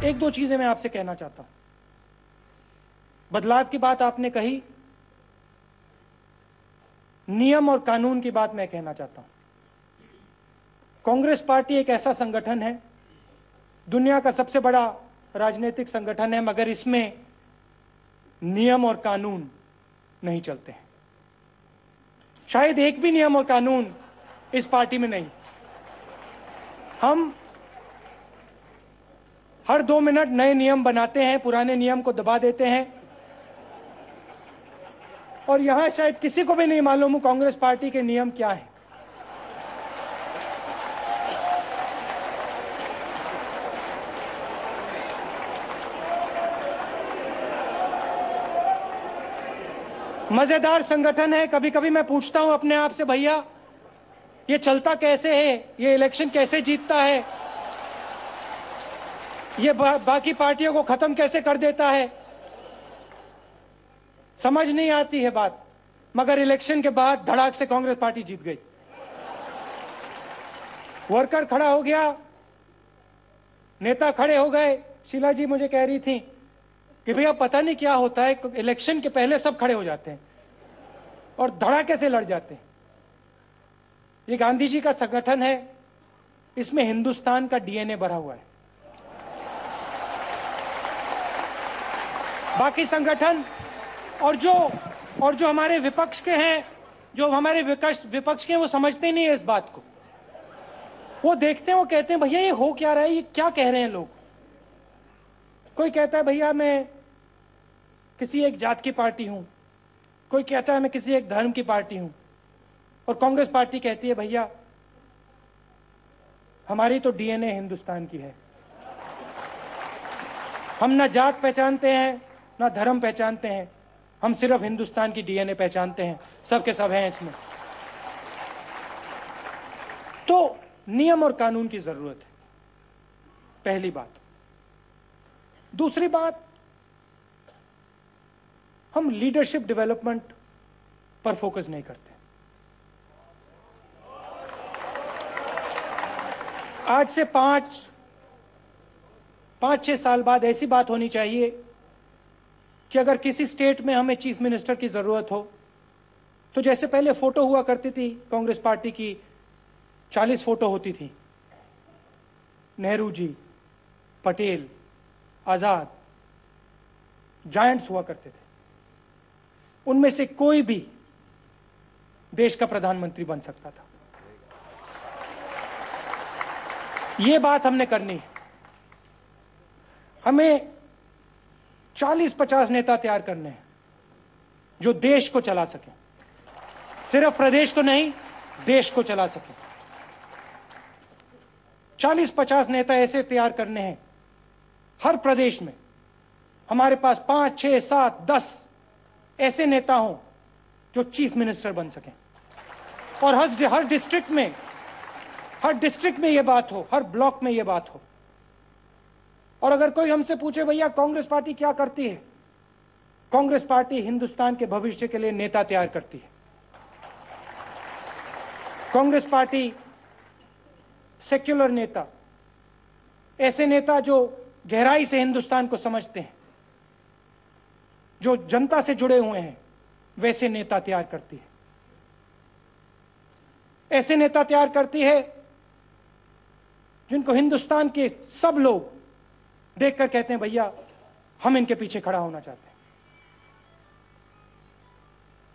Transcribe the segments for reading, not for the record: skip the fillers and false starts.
एक दो चीजें मैं आपसे कहना चाहता हूं। बदलाव की बात आपने कही, नियम और कानून की बात मैं कहना चाहता हूं। कांग्रेस पार्टी एक ऐसा संगठन है, दुनिया का सबसे बड़ा राजनीतिक संगठन है, मगर इसमें नियम और कानून नहीं चलते हैं। शायद एक भी नियम और कानून इस पार्टी में नहीं। हम हर 2 मिनट नए नियम बनाते हैं, पुराने नियम को दबा देते हैं, और यहां शायद किसी को भी नहीं मालूम कांग्रेस पार्टी के नियम क्या हैं। मजेदार संगठन है। कभी कभी मैं पूछता हूं अपने आप से, भैया ये चलता कैसे है, ये इलेक्शन कैसे जीतता है, ये बाकी पार्टियों को खत्म कैसे कर देता है। समझ नहीं आती है बात, मगर इलेक्शन के बाद धड़ाक से कांग्रेस पार्टी जीत गई। वर्कर खड़ा हो गया, नेता खड़े हो गए। शीला जी मुझे कह रही थी कि भैया पता नहीं क्या होता है, इलेक्शन के पहले सब खड़े हो जाते हैं और धड़ाके से लड़ जाते हैं। ये गांधी जी का संगठन है, इसमें हिंदुस्तान का डीएनए भरा हुआ है। बाकी संगठन और जो हमारे विपक्ष के हैं, जो हमारे विपक्ष के हैं, वो समझते नहीं है इस बात को। वो देखते हैं, वो कहते हैं भैया ये हो क्या रहा है, ये क्या कह रहे हैं लोग। कोई कहता है भैया मैं किसी एक जात की पार्टी हूं, कोई कहता है मैं किसी एक धर्म की पार्टी हूं, और कांग्रेस पार्टी कहती है भैया हमारी तो डीएनए हिंदुस्तान की है। हम ना जात पहचानते हैं ना धर्म पहचानते हैं, हम सिर्फ हिंदुस्तान की डीएनए पहचानते हैं। सब के सब हैं इसमें। तो नियम और कानून की जरूरत है, पहली बात। दूसरी बात, हम लीडरशिप डेवलपमेंट पर फोकस नहीं करते। आज से 5-6 साल बाद ऐसी बात होनी चाहिए कि अगर किसी स्टेट में हमें चीफ मिनिस्टर की जरूरत हो, तो जैसे पहले फोटो हुआ करती थी कांग्रेस पार्टी की, 40 फोटो होती थी, नेहरू जी, पटेल, आजाद, जायंट्स हुआ करते थे। उनमें से कोई भी देश का प्रधानमंत्री बन सकता था। यह बात हमने करनी है। हमें 40-50 नेता तैयार करने हैं जो देश को चला सके, सिर्फ प्रदेश को नहीं, देश को चला सके। 40-50 नेता ऐसे तैयार करने हैं हर प्रदेश में। हमारे पास 5, 6, 7, 10 ऐसे नेता हों जो चीफ मिनिस्टर बन सकें, और हर डिस्ट्रिक्ट में यह बात हो, हर ब्लॉक में यह बात हो। और अगर कोई हमसे पूछे भैया कांग्रेस पार्टी क्या करती है, कांग्रेस पार्टी हिंदुस्तान के भविष्य के लिए नेता तैयार करती है। कांग्रेस पार्टी सेक्युलर नेता, ऐसे नेता जो गहराई से हिंदुस्तान को समझते हैं, जो जनता से जुड़े हुए हैं, वैसे नेता तैयार करती है। ऐसे नेता तैयार करती है जिनको हिंदुस्तान के सब लोग देखकर कहते हैं भैया हम इनके पीछे खड़ा होना चाहते हैं।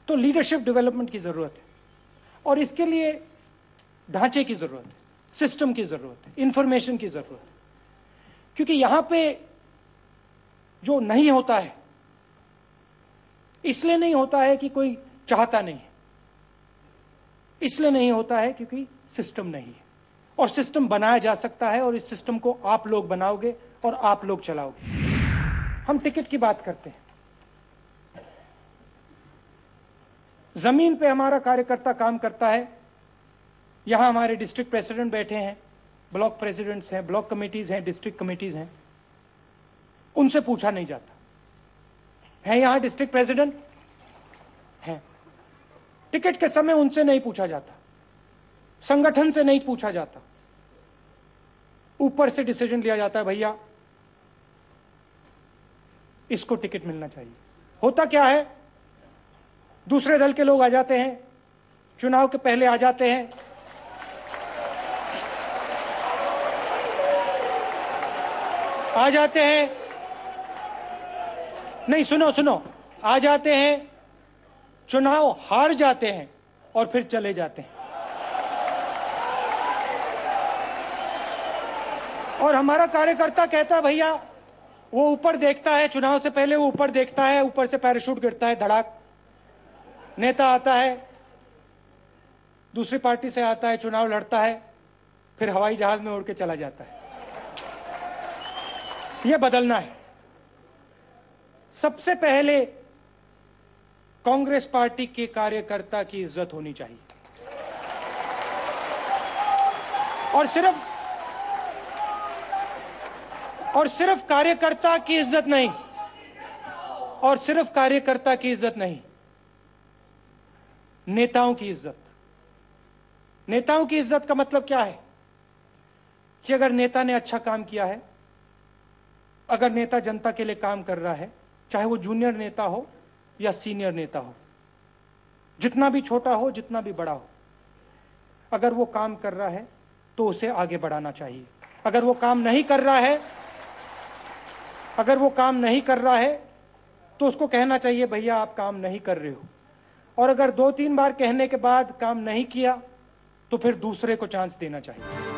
तो लीडरशिप डेवलपमेंट की जरूरत है, और इसके लिए ढांचे की जरूरत है, सिस्टम की जरूरत है, इंफॉर्मेशन की जरूरत है। क्योंकि यहां पे जो नहीं होता है, इसलिए नहीं होता है कि कोई चाहता नहीं है, इसलिए नहीं होता है क्योंकि सिस्टम नहीं है। और सिस्टम बनाया जा सकता है, और इस सिस्टम को आप लोग बनाओगे और आप लोग चलाओगे। हम टिकट की बात करते हैं। जमीन पे हमारा कार्यकर्ता काम करता है। यहां हमारे डिस्ट्रिक्ट प्रेसिडेंट बैठे हैं, ब्लॉक प्रेसिडेंट्स हैं, ब्लॉक कमेटीज हैं, डिस्ट्रिक्ट कमेटीज हैं। उनसे पूछा नहीं जाता है। यहां डिस्ट्रिक्ट प्रेसिडेंट हैं, टिकट के समय उनसे नहीं पूछा जाता, संगठन से नहीं पूछा जाता। ऊपर से डिसीजन लिया जाता है भैया इसको टिकट मिलना चाहिए। होता क्या है, दूसरे दल के लोग आ जाते हैं, चुनाव के पहले आ जाते हैं, नहीं सुनो सुनो, आ जाते हैं, चुनाव हार जाते हैं और फिर चले जाते हैं। और हमारा कार्यकर्ता कहता है भैया, वो ऊपर देखता है, चुनाव से पहले वो ऊपर देखता है, ऊपर से पैराशूट गिरता है, धड़ाक, नेता आता है, दूसरी पार्टी से आता है, चुनाव लड़ता है, फिर हवाई जहाज में उड़ के चला जाता है। यह बदलना है। सबसे पहले कांग्रेस पार्टी के कार्यकर्ता की इज्जत होनी चाहिए, और सिर्फ कार्यकर्ता की इज्जत नहीं, और सिर्फ कार्यकर्ता की इज्जत नहीं, नेताओं की इज्जत। नेताओं की इज्जत का मतलब क्या है कि अगर नेता ने अच्छा काम किया है, अगर नेता जनता के लिए काम कर रहा है, चाहे वो जूनियर नेता हो या सीनियर नेता हो, जितना भी छोटा हो, जितना भी बड़ा हो, अगर वो काम कर रहा है तो उसे आगे बढ़ाना चाहिए। अगर वो काम नहीं कर रहा है, तो उसको कहना चाहिए भैया आप काम नहीं कर रहे हो। और अगर 2-3 बार कहने के बाद काम नहीं किया तो फिर दूसरे को चांस देना चाहिए।